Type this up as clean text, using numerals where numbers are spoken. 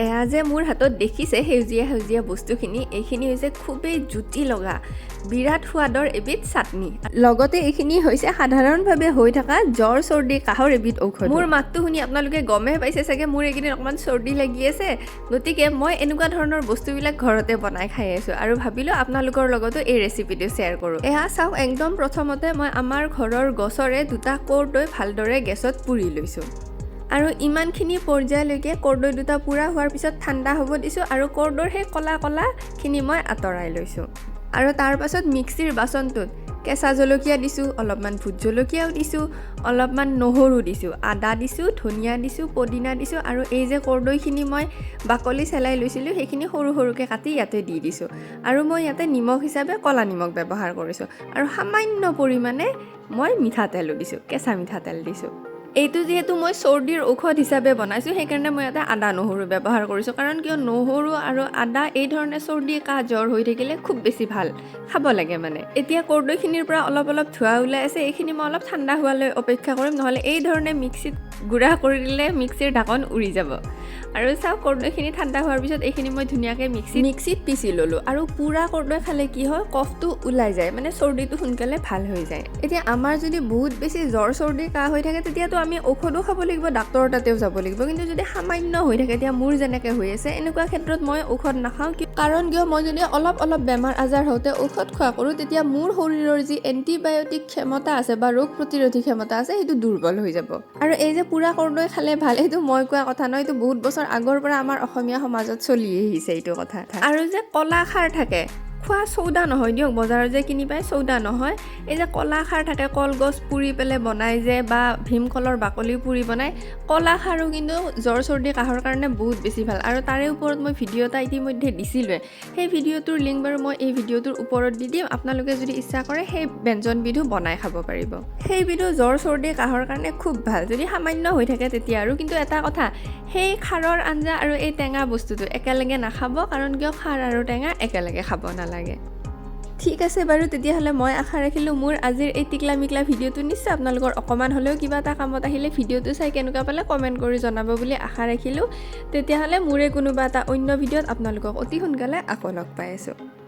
এয়া যে মোৰ হাতত দেখিছে সেউজীয়া সেউজীয়া বস্তুখিনি এইখিনি হৈছে খুবেই জুতি লগা বিৰাট সোৱাদৰ এবিধ চাটনি লগতে এইখিনি হৈছে সাধাৰণভাৱে হৈ থকা জ্বৰ চৰ্দি কাহৰ এবিধ ঔষধ মোৰ মাতটো শুনি আপোনালোকে গমে পাইছে চাগে মোৰ এইকেইদিন অকণমান চৰ্দি লাগি আছে গতিকে মই এনেকুৱা ধৰণৰ বস্তুবিলাক ঘৰতে বনাই খাই আছোঁ আৰু ভাবিলোঁ আপোনালোকৰ লগতো এই ৰেচিপিটো শ্বেয়াৰ কৰোঁ এয়া চাওক একদম প্ৰথমতে মই আমাৰ ঘৰৰ গছৰে দুটা কৰ্দৈ ভালদৰে গেছত পুৰি লৈছোঁ আৰু ইমানখিনি পৰ্যায়লৈকে কৰ্দৈ দুটা পুৰা হোৱাৰ পিছত ঠাণ্ডা হ'ব দিছোঁ আৰু কৰ্দৈৰ সেই কলা কলাখিনি মই আঁতৰাই লৈছোঁ আৰু তাৰ পাছত মিক্সিৰ বাচনটোত কেঁচা জলকীয়া দিছোঁ অলপমান ভোট জলকীয়াও দিছোঁ অলপমান নহৰু দিছোঁ আদা দিছোঁ ধনিয়া দিছোঁ পদিনা দিছোঁ আৰু এই যে কৰ্দৈখিনি মই বাকলি চেলাই লৈছিলোঁ সেইখিনি সৰু সৰুকৈ কাটি ইয়াতে দি দিছোঁ আৰু মই ইয়াতে নিমখ হিচাপে ক'লা নিমখ ব্যৱহাৰ কৰিছোঁ আৰু সামান্য পৰিমাণে মই মিঠাতেলো দিছোঁ কেঁচা মিঠাতেল দিছোঁ এইটো যিহেতু মই চৰ্দিৰ ঔষধ হিচাপে বনাইছোঁ সেইকাৰণে মই ইয়াতে আদা নহৰু ব্যৱহাৰ কৰিছোঁ কাৰণ কিয় নহৰু আৰু আদা এই ধৰণে চৰ্দি কাহ জ্বৰ হৈ থাকিলে খুব বেছি ভাল খাব লাগে মানে এতিয়া কৰ্দৈখিনিৰ পৰা অলপ অলপ ধোঁৱা ওলাই আছে এইখিনি মই অলপ ঠাণ্ডা হোৱালৈ অপেক্ষা কৰিম নহ'লে এই ধৰণে মিক্সিত গুড়া কৰি দিলে মিক্সিৰ ঢাকন উৰি যাব আৰু চাওক কৰ্দৈখিনি ঠাণ্ডা হোৱাৰ পিছত এইখিনি মই ধুনীয়াকৈ মিক্সিত পিচি ল'লোঁ আৰু পুৰা কৰ্দৈ খালে কি হয় কফটো ওলাই যায় মানে চৰ্দিটো সোনকালে ভাল হৈ যায় এতিয়া আমাৰ যদি বহুত বেছি জ্বৰ চৰ্দি কাহ হৈ থাকে তেতিয়াতো আমি ঔষধো খাব লাগিব ডাক্তৰৰ তাতেও যাব লাগিব কিন্তু যদি সামান্য হৈ থাকে এতিয়া মোৰ যেনেকৈ হৈ আছে এনেকুৱা ক্ষেত্ৰত মই ঔষধ নাখাওঁ কাৰণ কিয় মই যদি অলপ অলপ বেমাৰ আজাৰ হওঁতে ঔষধ খোৱা কৰোঁ তেতিয়া মোৰ শৰীৰৰ যি এণ্টিবায়'টিক ক্ষমতা আছে বা ৰোগ প্ৰতিৰোধী ক্ষমতা আছে সেইটো দুৰ্বল হৈ যাব আৰু এই যে পুৰা কৰ্দৈ খালে ভাল এইটো মই কোৱা কথা নহয় এইটো বহুত বছৰ আগৰ পৰা আমাৰ অসমীয়া সমাজত চলি আহিছে এইটো কথা আৰু যে কলা খাৰ থাকে খোৱা চৌদা নহয় দিয়ক বজাৰত যে কিনি পায় চৌদা নহয় এই যে কলা খাৰ থাকে কলগছ পুৰি পেলাই বনাই যে বা ভীমকলৰ বাকলি পুৰি বনাই কলা খাৰো কিন্তু জ্বৰ চৰ্দি কাহৰ কাৰণে বহুত বেছি ভাল আৰু তাৰে ওপৰত মই ভিডিঅ' এটা ইতিমধ্যে দিছিলোঁ সেই ভিডিঅ'টোৰ লিংক বাৰু মই এই ভিডিঅ'টোৰ ওপৰত দি দিম আপোনালোকে যদি ইচ্ছা কৰে সেই ব্যঞ্জনবিধো বনাই খাব পাৰিব সেইবিধো জ্বৰ চৰ্দি কাহৰ কাৰণে খুব ভাল যদি সামান্য হৈ থাকে তেতিয়া আৰু কিন্তু এটা কথা সেই খাৰৰ আঞ্জা আৰু এই টেঙা বস্তুটো একেলগে নাখাব কাৰণ কিয় খাৰ আৰু টেঙা একেলগে খাব নালাগে ঠিক আছে বাৰু তেতিয়াহ'লে মই আশা ৰাখিলোঁ মোৰ আজিৰ এই টিকলা মিকলা ভিডিঅ'টো নিশ্চয় আপোনালোকৰ অকণমান হ'লেও কিবা এটা কামত আহিলে ভিডিঅ'টো চাই কেনেকুৱা পালে কমেণ্ট কৰি জনাব বুলি আশা ৰাখিলোঁ তেতিয়াহ'লে মোৰে কোনোবা এটা অন্য ভিডিঅ'ত আপোনালোকক অতি সোনকালে আকৌ লগ পাই আছোঁ